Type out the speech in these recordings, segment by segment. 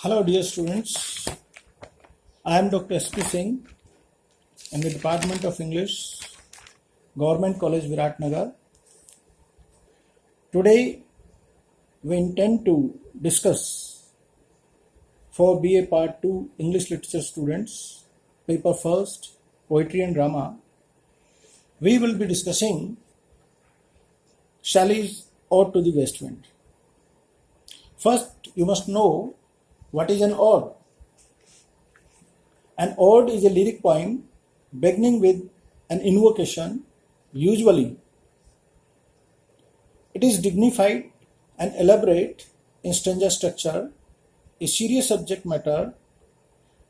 Hello dear students, I am Dr. S.P. Singh in the Department of English, Government College Viratnagar. Today we intend to discuss for BA Part 2 English Literature students, paper first, Poetry and Drama. We will be discussing Shelley's Ode to the West Wind. First, you must know what is an ode. An ode is a lyric poem beginning with an invocation. Usually, it is dignified and elaborate in stanza structure, a serious subject matter.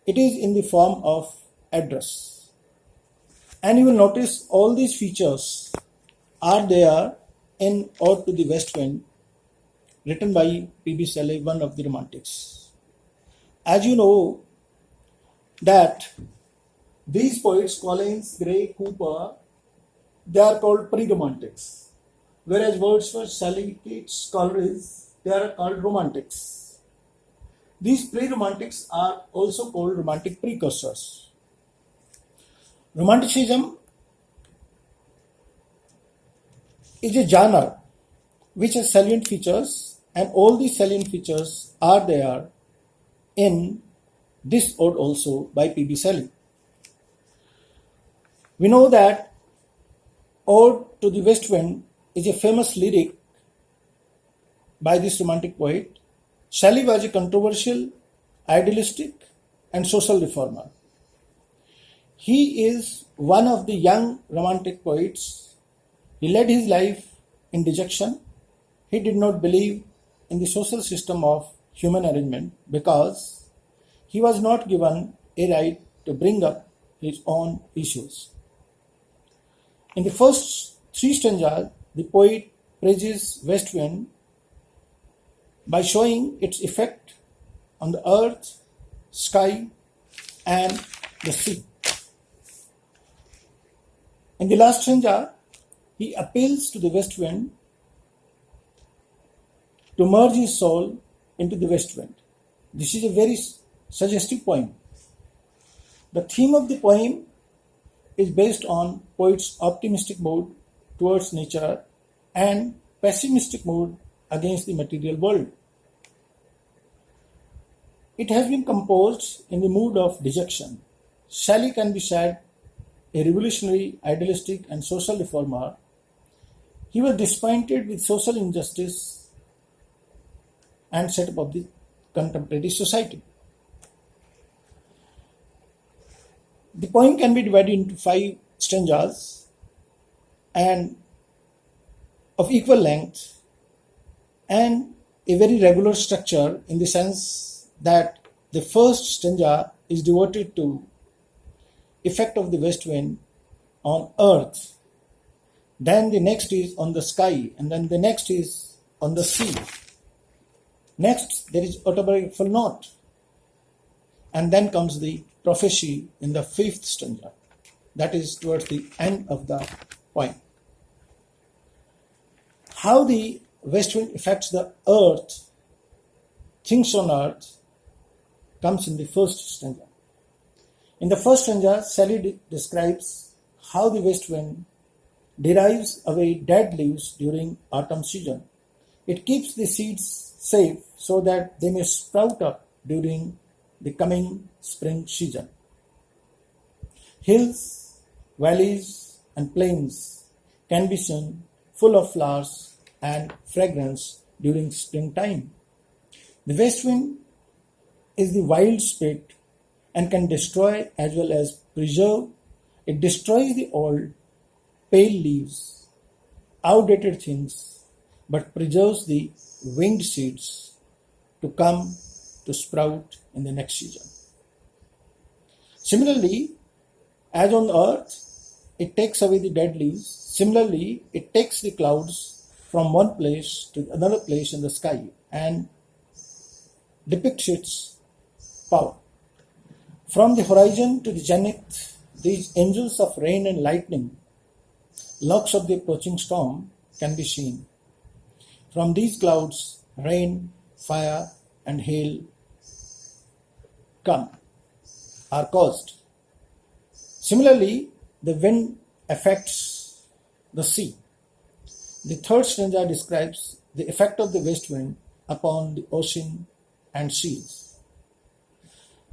It is in the form of address. And you will notice all these features are there in Ode to the West Wind, written by P.B. Shelley, one of the Romantics. As you know that these poets, Collins, Gray, Cooper, they are called pre-romantics, whereas Wordsworth, Shelley, Keats, Coleridge, they are called romantics. These pre-romantics are also called romantic precursors. Romanticism is a genre which has salient features, and all these salient features are there in this ode also by P.B. Shelley. We know that Ode to the West Wind is a famous lyric by this romantic poet. Shelley was a controversial, idealistic, and social reformer. He is one of the young romantic poets. He led his life in dejection. He did not believe in the social system of human arrangement because he was not given a right to bring up his own issues. In the first three stanzas, the poet praises West Wind by showing its effect on the earth, sky, and the sea. In the last stanza, he appeals to the West Wind to merge his soul into the West Wind. This is a very suggestive poem. The theme of the poem is based on poet's optimistic mood towards nature and pessimistic mood against the material world. It has been composed in the mood of dejection. Shelley can be said a revolutionary, idealistic, and social reformer. He was disappointed with social injustice and setup of the contemporary society. The poem can be divided into 5 stanzas and of equal length and a very regular structure, in the sense that the first stanza is devoted to effect of the west wind on earth, then the next is on the sky, and then the next is on the sea. Next, there is autobiographical note, and then comes the prophecy in the 5th stanza. That is towards the end of the poem. How the west wind affects the earth, things on earth, comes in the first stanza. In the first stanza, Shelley describes how the west wind drives away dead leaves during autumn season. It keeps the seeds safe so that they may sprout up during the coming spring season. Hills, valleys, and plains can be seen full of flowers and fragrance during springtime. The west wind is the wild spirit and can destroy as well as preserve. It destroys the old, pale leaves, outdated things, but preserves the winged seeds to come to sprout in the next season. Similarly, as on the earth, it takes away the dead leaves. Similarly, it takes the clouds from one place to another place in the sky and depicts its power. From the horizon to the zenith, these angels of rain and lightning, locks of the approaching storm, can be seen. From these clouds, rain, fire, and hail become, are caused. Similarly, the wind affects the sea. The third stanza describes the effect of the west wind upon the ocean and seas.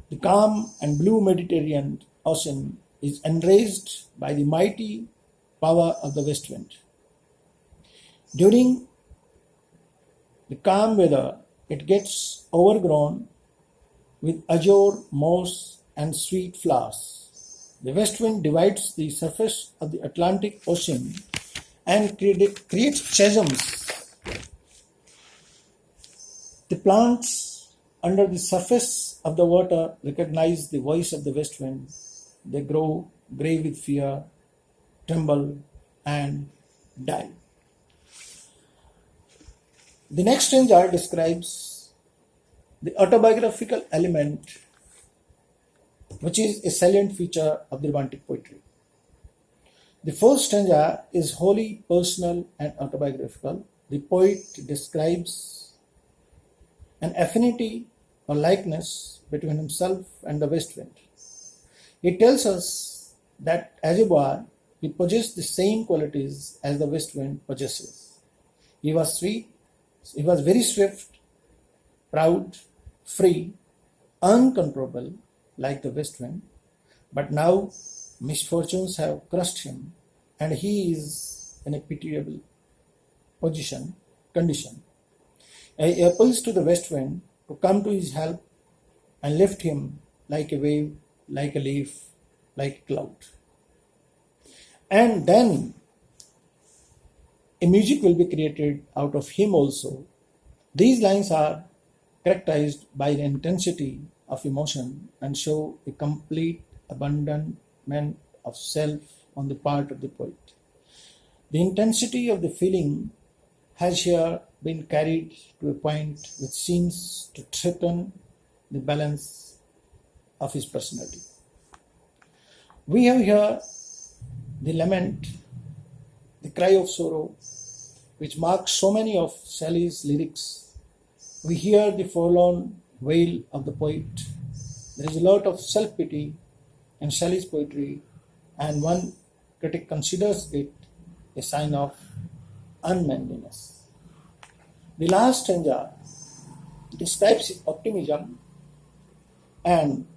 The calm and blue Mediterranean Ocean is enraged by the mighty power of the west wind. During the calm weather, it gets overgrown with azure, moss, and sweet flowers. The west wind divides the surface of the Atlantic Ocean and creates chasms. The plants under the surface of the water recognize the voice of the west wind. They grow grey with fear, tremble, and die. The next stanza describes the autobiographical element, which is a salient feature of the Romantic poetry. The first stanza is wholly personal and autobiographical. The poet describes an affinity or likeness between himself and the west wind. He tells us that as a boy, he possessed the same qualities as the west wind possesses. He was sweet, he was very swift, proud, free, uncontrollable like the west wind, but now misfortunes have crushed him and he is in a pitiable condition. He appeals to the west wind to come to his help and lift him like a wave, like a leaf, like a cloud. And then a music will be created out of him also. These lines are characterized by the intensity of emotion and show a complete abandonment of self on the part of the poet. The intensity of the feeling has here been carried to a point which seems to threaten the balance of his personality. We have here the lament, the cry of sorrow, which marks so many of Shelley's lyrics. We hear the forlorn wail of the poet. There is a lot of self-pity in Shelley's poetry, and one critic considers it a sign of unmanliness. The last stanza describes his optimism and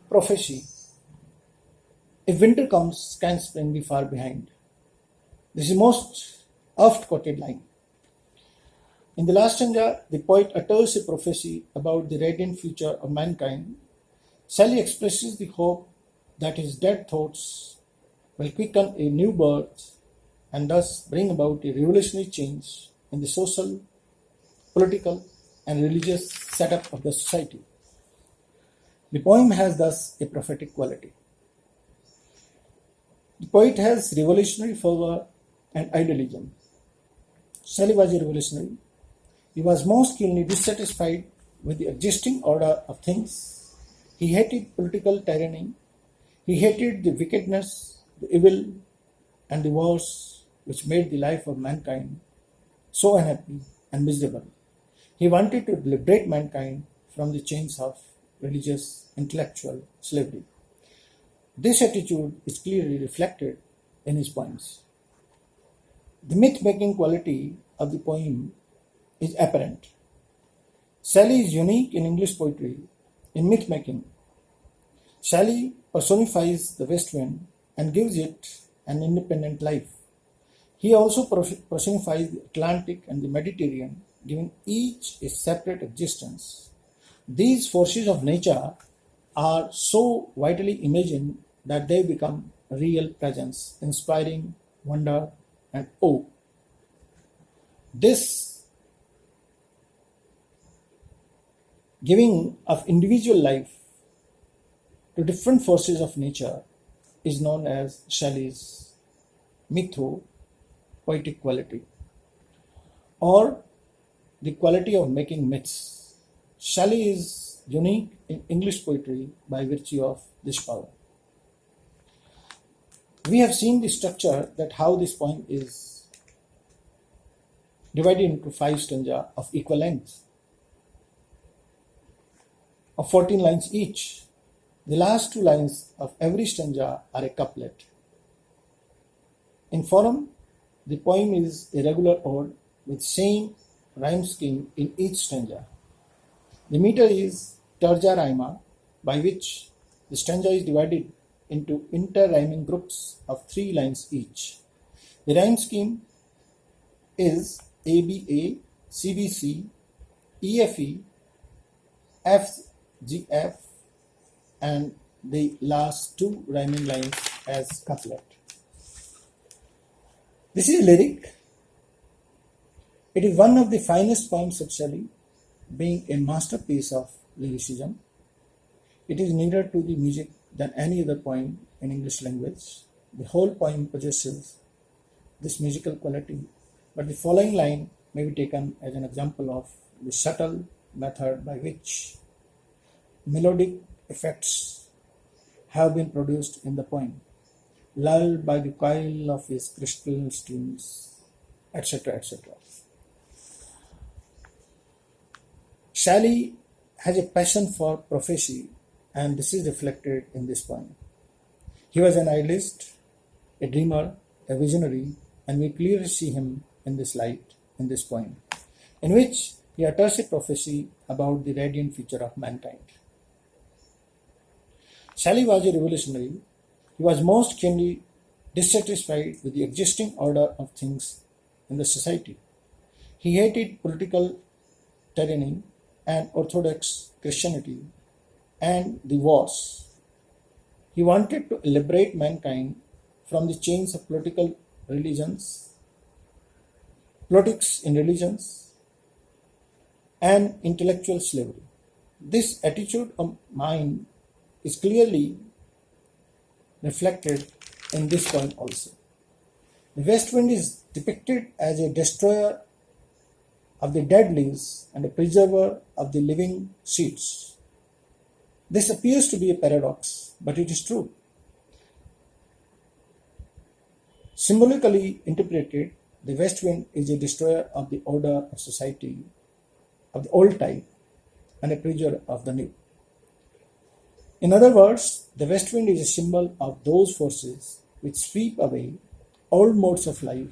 prophecy. If winter comes, can spring be far behind? This is most oft quoted line. In the last stanza, the poet utters a prophecy about the radiant future of mankind. Shelley expresses the hope that his dead thoughts will quicken a new birth and thus bring about a revolutionary change in the social, political, and religious setup of the society. The poem has thus a prophetic quality. The poet has revolutionary fervor and idealism. Shelley was a revolutionary. He was most keenly dissatisfied with the existing order of things. He hated political tyranny. He hated the wickedness, the evil, and the wars which made the life of mankind so unhappy and miserable. He wanted to liberate mankind from the chains of religious, intellectual slavery. This attitude is clearly reflected in his poems. The myth-making quality of the poem is apparent. Shelley is unique in English poetry in myth-making. Shelley personifies the west wind and gives it an independent life. He also personifies the Atlantic and the Mediterranean, giving each a separate existence. These forces of nature are so vitally imagined that they become a real presence, inspiring wonder and awe. This giving of individual life to different forces of nature is known as Shelley's mytho-poetic quality, or the quality of making myths. Shelley is unique in English poetry by virtue of this power. We have seen the structure, that how this poem is divided into 5 stanzas of equal length. of 14 lines each. The last two lines of every stanza are a couplet. In form, the poem is a regular ode with same rhyme scheme in each stanza. The meter is terza rima, by which the stanza is divided into inter-rhyming groups of 3 lines each. The rhyme scheme is ABA, CBC, EFE, FGF, and the last 2 rhyming lines as couplet. This is lyric. It is one of the finest poems of Shelley, being a masterpiece of lyricism. It is nearer to the music than any other poem in English language. The whole poem possesses this musical quality, but the following line may be taken as an example of the subtle method by which melodic effects have been produced in the poem, lulled by the coil of his crystal streams, etc., etc. Shelley has a passion for prophecy, and this is reflected in this poem. He was an idealist, a dreamer, a visionary, and we clearly see him in this light in this poem, in which he utters a prophecy about the radiant future of mankind. Shelley was a revolutionary. He was most keenly dissatisfied with the existing order of things in the society. He hated political tyranny and orthodox Christianity and the wars. He wanted to liberate mankind from the chains of politics in religions, and intellectual slavery. This attitude of mind is clearly reflected in this poem also. The west wind is depicted as a destroyer of the dead leaves and a preserver of the living seeds. This appears to be a paradox, but it is true. Symbolically interpreted, the west wind is a destroyer of the order of society of the old type and a preserver of the new. In other words, the west wind is a symbol of those forces which sweep away old modes of life,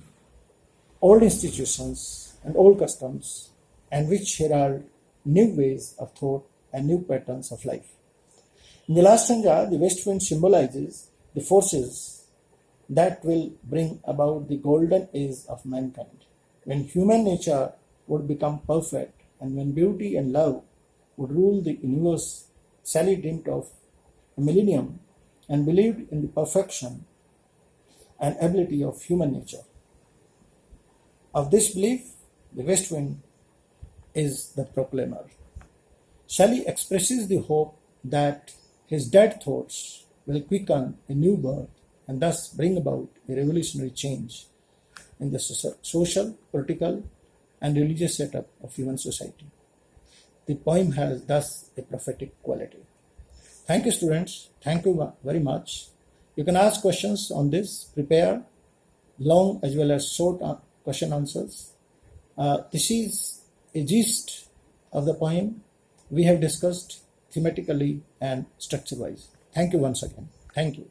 old institutions, and old customs, and which herald new ways of thought and new patterns of life. In the last stanza, the west wind symbolizes the forces that will bring about the golden age of mankind, when human nature would become perfect and when beauty and love would rule the universe. Shelley dreamed of a millennium and believed in the perfection and ability of human nature. Of this belief, the west wind is the proclaimer. Shelley expresses the hope that his dead thoughts will quicken a new birth and thus bring about a revolutionary change in the social, political, and religious setup of human society. The poem has thus a prophetic quality. Thank you, students. Thank you very much. You can ask questions on this. Prepare long as well as short question answers. This is a gist of the poem we have discussed thematically and structure-wise. Thank you once again. Thank you.